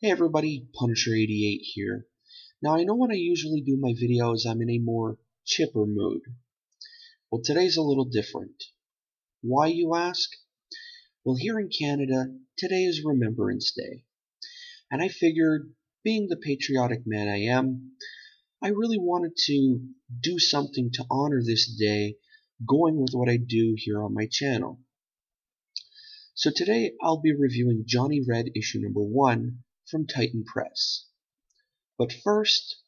Hey everybody, Punisher88 here. Now I know when I usually do my videos I'm in a more chipper mood. Well, today's a little different. Why, you ask? Well, here in Canada, today is Remembrance Day. And I figured, being the patriotic man I am, I really wanted to do something to honor this day, going with what I do here on my channel. So today I'll be reviewing Johnny Red issue number 1 from Titan Press. But first,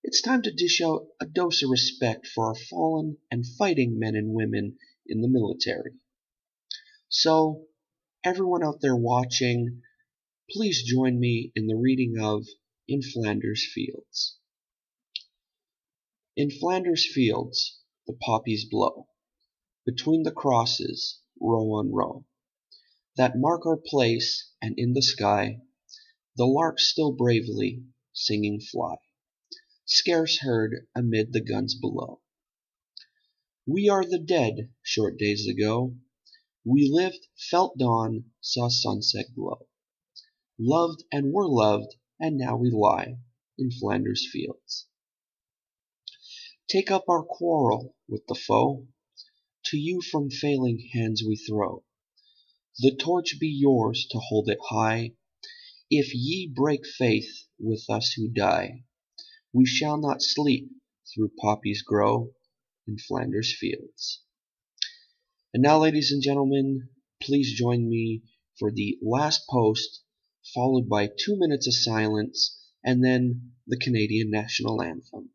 it's time to dish out a dose of respect for our fallen and fighting men and women in the military. So, everyone out there watching, please join me in the reading of In Flanders Fields. In Flanders Fields, the poppies blow, between the crosses, row on row, that mark our place, and in the sky, the larks still bravely singing fly, scarce heard amid the guns below. We are the dead, short days ago. We lived, felt dawn, saw sunset glow, loved and were loved, and now we lie in Flanders Fields. Take up our quarrel with the foe, to you from failing hands we throw. The torch be yours to hold it high. If ye break faith with us who die, we shall not sleep through poppies grow in Flanders Fields. And now, ladies and gentlemen, please join me for the last post, followed by 2 minutes of silence, and then the Canadian National Anthem.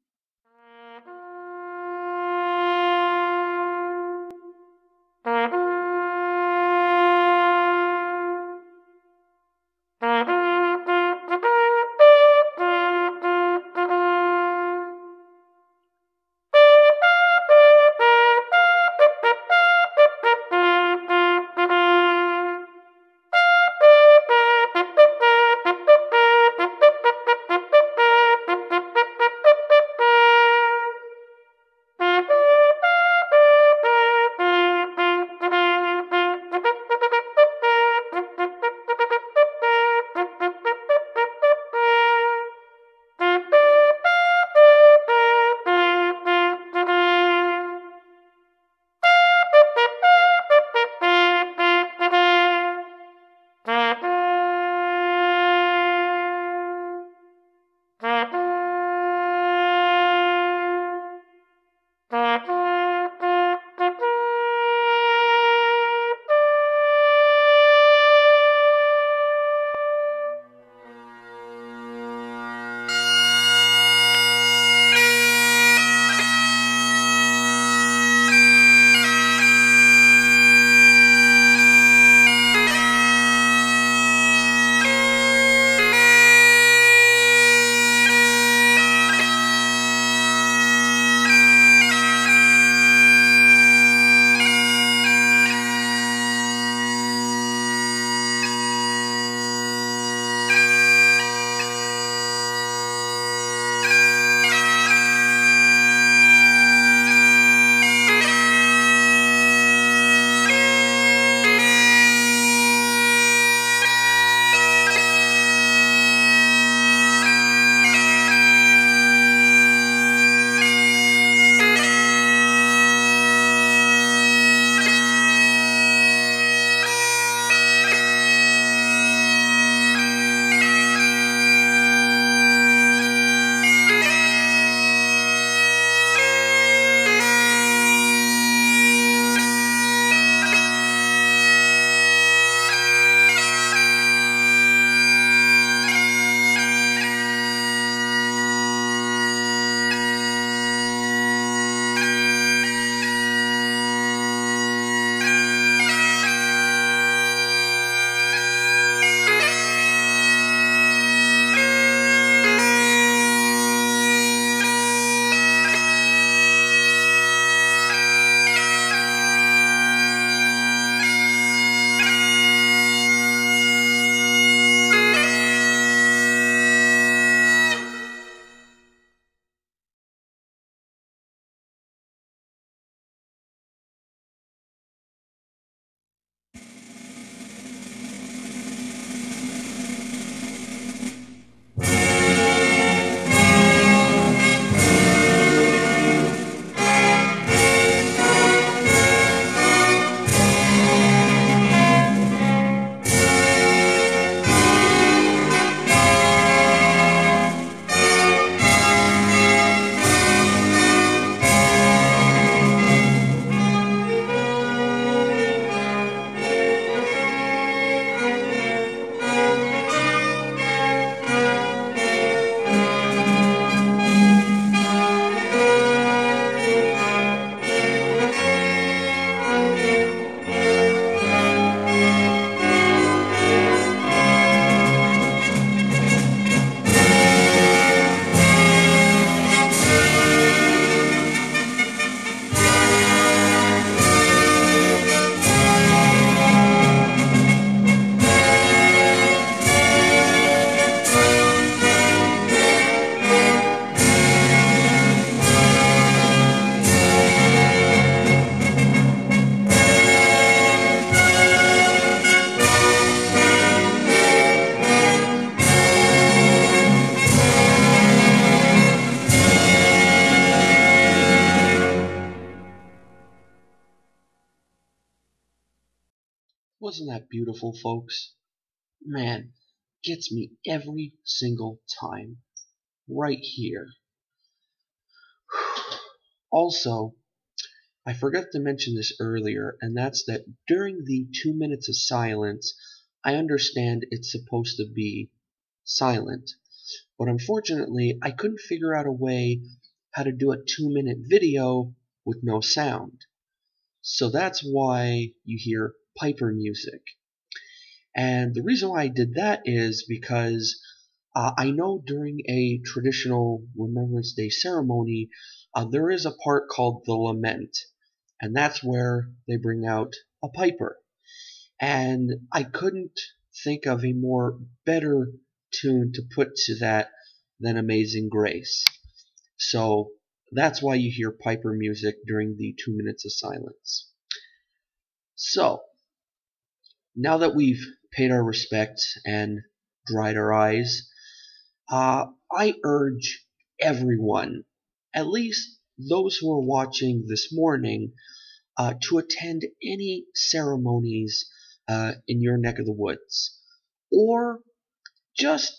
Wasn't that beautiful, folks? Man, gets me every single time. Right here. Also, I forgot to mention this earlier, and that's that during the 2 minutes of silence, I understand it's supposed to be silent, but unfortunately, I couldn't figure out a way how to do a 2-minute video with no sound. So that's why you hear Piper music. And the reason why I did that is because I know during a traditional Remembrance Day ceremony, there is a part called the lament, and that's where they bring out a piper. And I couldn't think of a more better tune to put to that than Amazing Grace. So that's why you hear piper music during the 2 minutes of silence. So now that we've paid our respects and dried our eyes, I urge everyone, at least those who are watching this morning, to attend any ceremonies in your neck of the woods, or just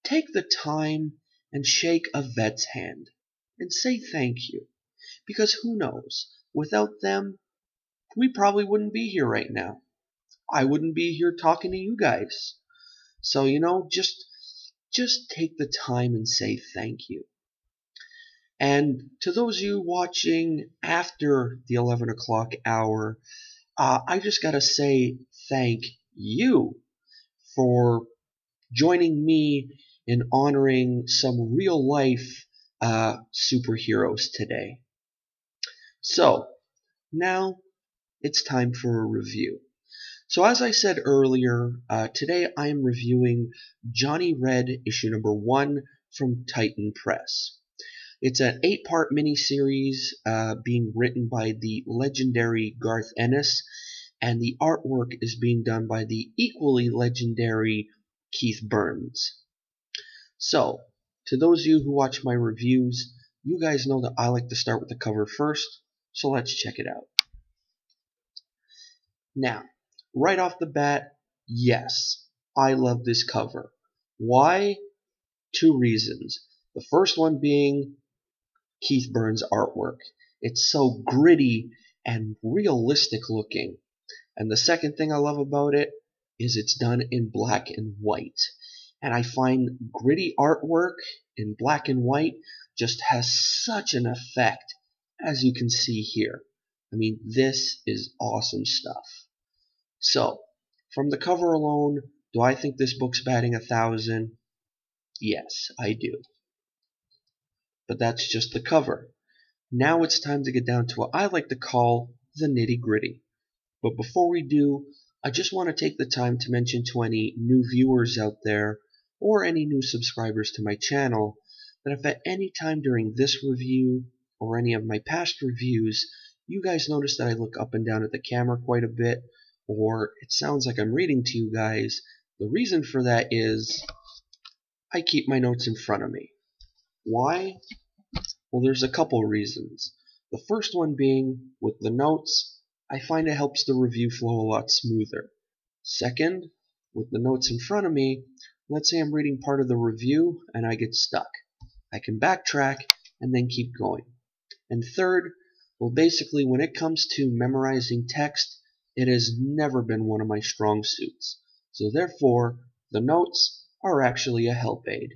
take the time and shake a vet's hand and say thank you, because who knows, without them, we probably wouldn't be here right now. I wouldn't be here talking to you guys. So, just take the time and say thank you. And to those of you watching after the 11 o'clock hour, I just gotta say thank you for joining me in honoring some real life superheroes today. So, now it's time for a review. So as I said earlier, today I am reviewing Johnny Red issue number 1 from Titan Press. It's an 8-part miniseries being written by the legendary Garth Ennis, and the artwork is being done by the equally legendary Keith Burns. So, to those of you who watch my reviews, you guys know that I like to start with the cover first, so let's check it out. Now, right off the bat, yes, I love this cover. Why? 2 reasons. The first one being Keith Burns' artwork. It's so gritty and realistic looking. And the second thing I love about it is it's done in black and white. And I find gritty artwork in black and white just has such an effect, as you can see here. I mean, this is awesome stuff. So, from the cover alone, do I think this book's batting 1,000? Yes, I do. But that's just the cover. Now it's time to get down to what I like to call the nitty-gritty. But before we do, I just want to take the time to mention to any new viewers out there, or any new subscribers to my channel, that if at any time during this review, or any of my past reviews, you guys notice that I look up and down at the camera quite a bit, or it sounds like I'm reading to you guys, the reason for that is I keep my notes in front of me. Why? Well, there's a couple reasons. The first one being, with the notes, I find it helps the review flow a lot smoother. Second, with the notes in front of me, let's say I'm reading part of the review and I get stuck. I can backtrack and then keep going. And third, well, basically when it comes to memorizing text, it has never been one of my strong suits. So therefore, the notes are actually a help aid.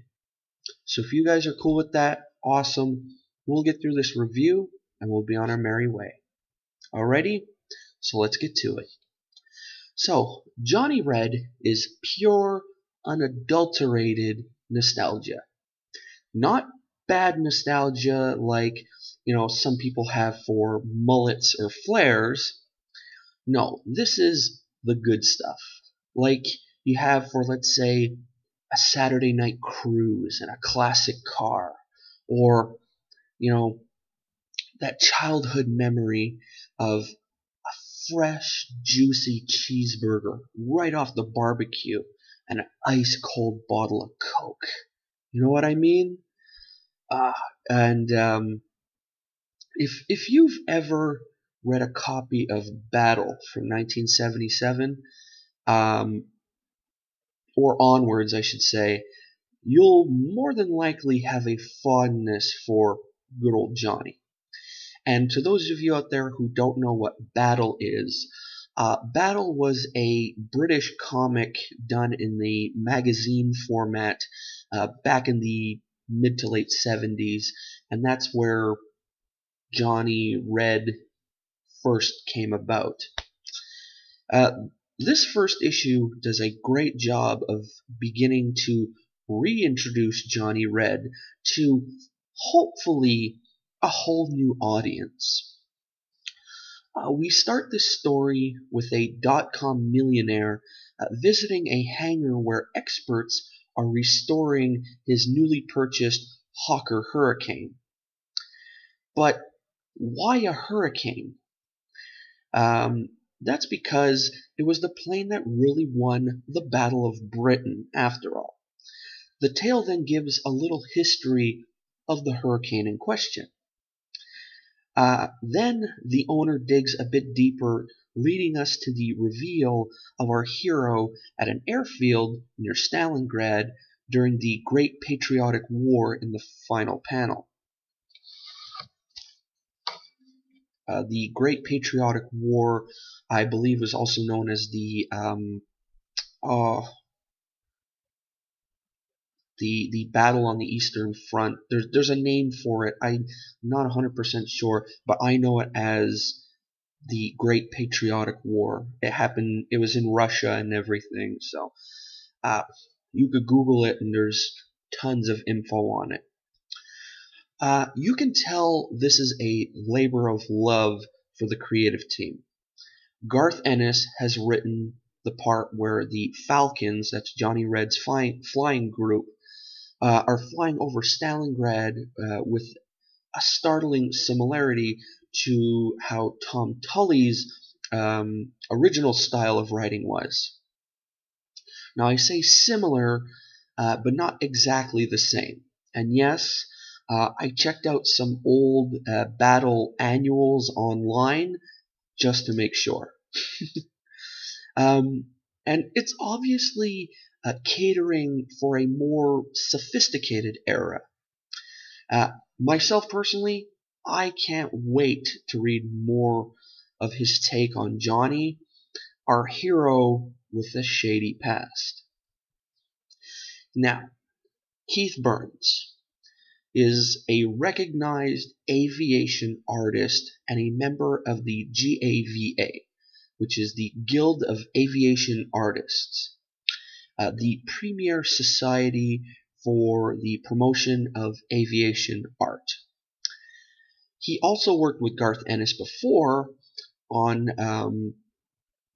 So if you guys are cool with that, awesome. We'll get through this review and we'll be on our merry way. Alrighty? So let's get to it. So, Johnny Red is pure, unadulterated nostalgia. Not bad nostalgia like, some people have for mullets or flares. No, this is the good stuff. Like you have for, let's say, a Saturday night cruise in a classic car. Or, that childhood memory of a fresh, juicy cheeseburger right off the barbecue and an ice cold bottle of Coke. You know what I mean? And if you've ever read a copy of Battle from 1977, or onwards, I should say, you'll more than likely have a fondness for good old Johnny. And to those of you out there who don't know what Battle is, Battle was a British comic done in the magazine format back in the mid to late 70s, and that's where Johnny Red first came about. Uh, this first issue does a great job of beginning to reintroduce Johnny Red to hopefully a whole new audience. We start this story with a dot-com millionaire visiting a hangar where experts are restoring his newly purchased Hawker Hurricane. But why a Hurricane? That's because it was the plane that really won the Battle of Britain, after all. The tale then gives a little history of the hurricane in question. Then the owner digs a bit deeper, leading us to the reveal of our hero at an airfield near Stalingrad during the Great Patriotic War in the final panel. The Great Patriotic War, I believe, was also known as the battle on the Eastern Front. There's a name for it. I'm not 100% sure, but I know it as the Great Patriotic War. It happened. It was in Russia and everything. So you could Google it, and there's tons of info on it. You can tell this is a labor of love for the creative team. Garth Ennis has written the part where the Falcons, that's Johnny Red's flying group, are flying over Stalingrad with a startling similarity to how Tom Tully's original style of writing was. Now, I say similar, but not exactly the same. And yes, I checked out some old battle annuals online just to make sure. And it's obviously catering for a more sophisticated era. Myself personally, I can't wait to read more of his take on Johnny, our hero with a shady past. Now, Keith Burns is a recognized aviation artist and a member of the GAVA, which is the Guild of Aviation Artists, the premier society for the promotion of aviation art. He also worked with Garth Ennis before on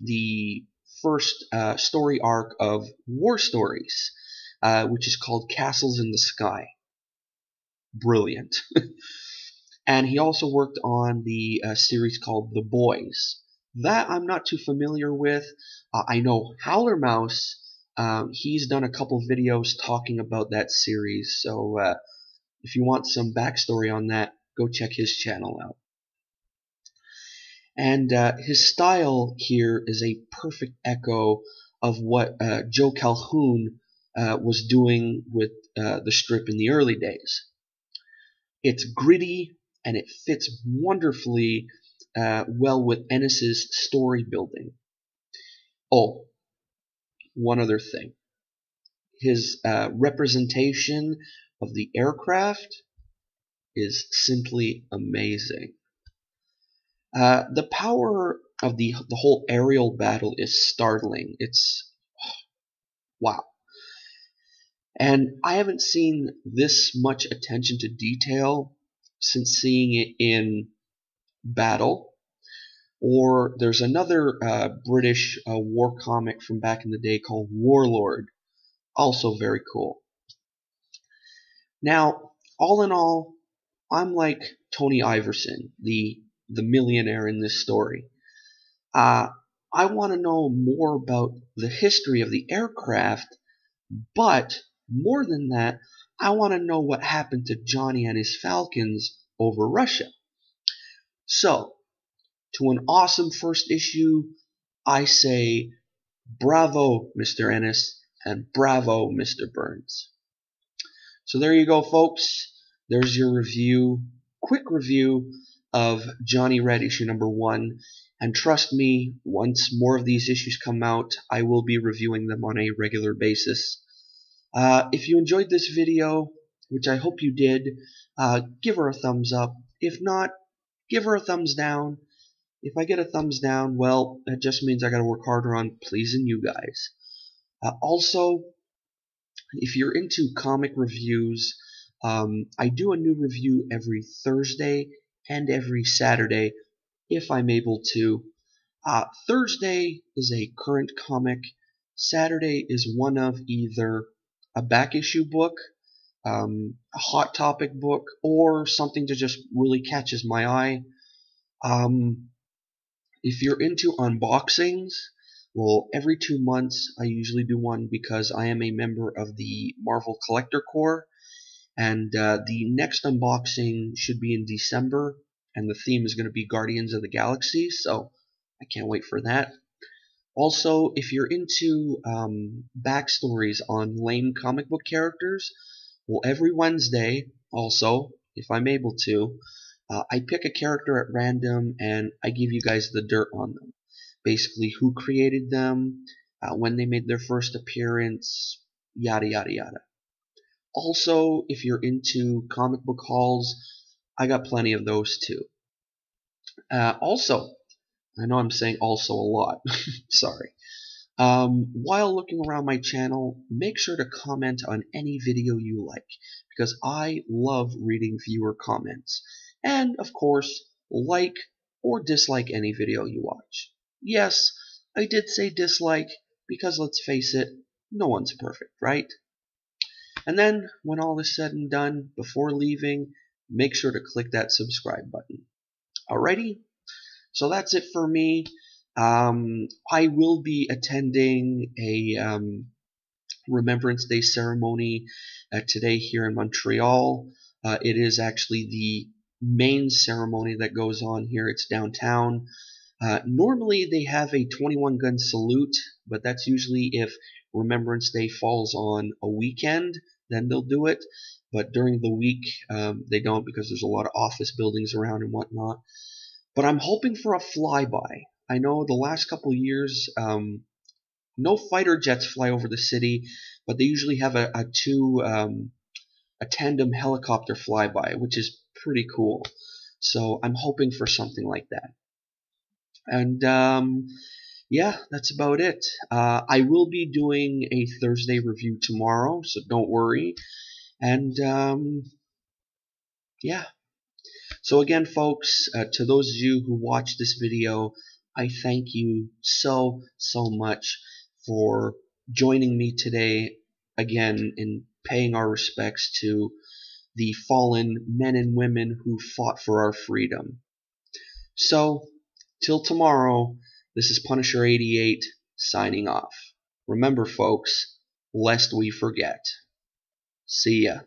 the first story arc of War Stories, which is called Castles in the Sky. Brilliant. And he also worked on the series called The Boys. That I'm not too familiar with. I know Howler Mouse, he's done a couple videos talking about that series, so if you want some backstory on that, go check his channel out. And his style here is a perfect echo of what Joe Calhoun was doing with the strip in the early days. It's gritty, and it fits wonderfully well with Ennis's story building. Oh, one other thing. His representation of the aircraft is simply amazing. The power of the whole aerial battle is startling. It's wow. And I haven't seen this much attention to detail since seeing it in Battle. Or there's another British war comic from back in the day called Warlord. Also very cool. Now, all in all, I'm like Tony Iverson, the millionaire in this story. I want to know more about the history of the aircraft, but more than that, I want to know what happened to Johnny and his Falcons over Russia. So, to an awesome first issue, I say bravo, Mr. Ennis, and bravo, Mr. Burns. So there you go, folks. There's your review, quick review of Johnny Red issue number 1. And trust me, once more of these issues come out, I will be reviewing them on a regular basis. If you enjoyed this video, which I hope you did, give her a thumbs up. If not, give her a thumbs down. If I get a thumbs down, well, that just means I gotta work harder on pleasing you guys. Also, if you're into comic reviews, I do a new review every Thursday and every Saturday, if I'm able to. Thursday is a current comic. Saturday is one of either a back issue book, a hot topic book, or something that just really catches my eye. If you're into unboxings, well, every 2 months I usually do one because I am a member of the Marvel Collector Corps, and the next unboxing should be in December, and the theme is going to be Guardians of the Galaxy, so I can't wait for that. Also, if you're into backstories on lame comic book characters, well, every Wednesday, also, if I'm able to, I pick a character at random and I give you guys the dirt on them. Basically, who created them, when they made their first appearance, yada yada yada. Also, if you're into comic book hauls, I got plenty of those too. Also, I know I'm saying also a lot, sorry. While looking around my channel, make sure to comment on any video you like, because I love reading viewer comments. And, of course, like or dislike any video you watch. Yes, I did say dislike, because let's face it, no one's perfect, right? And then, when all is said and done, before leaving, make sure to click that subscribe button. Alrighty? So that's it for me. I will be attending a Remembrance Day ceremony today here in Montreal. It is actually the main ceremony that goes on here. It's downtown. Normally they have a 21-gun salute, but that's usually if Remembrance Day falls on a weekend, then they'll do it. But during the week, they don't, because there's a lot of office buildings around and whatnot. But I'm hoping for a flyby. I know the last couple years, no fighter jets fly over the city, but they usually have a tandem helicopter flyby, which is pretty cool. So I'm hoping for something like that. And yeah, that's about it. I will be doing a Thursday review tomorrow, so don't worry. And yeah. So again, folks, to those of you who watched this video, I thank you so much for joining me today again in paying our respects to the fallen men and women who fought for our freedom. So, till tomorrow, this is Punisher 88 signing off. Remember, folks, lest we forget. See ya.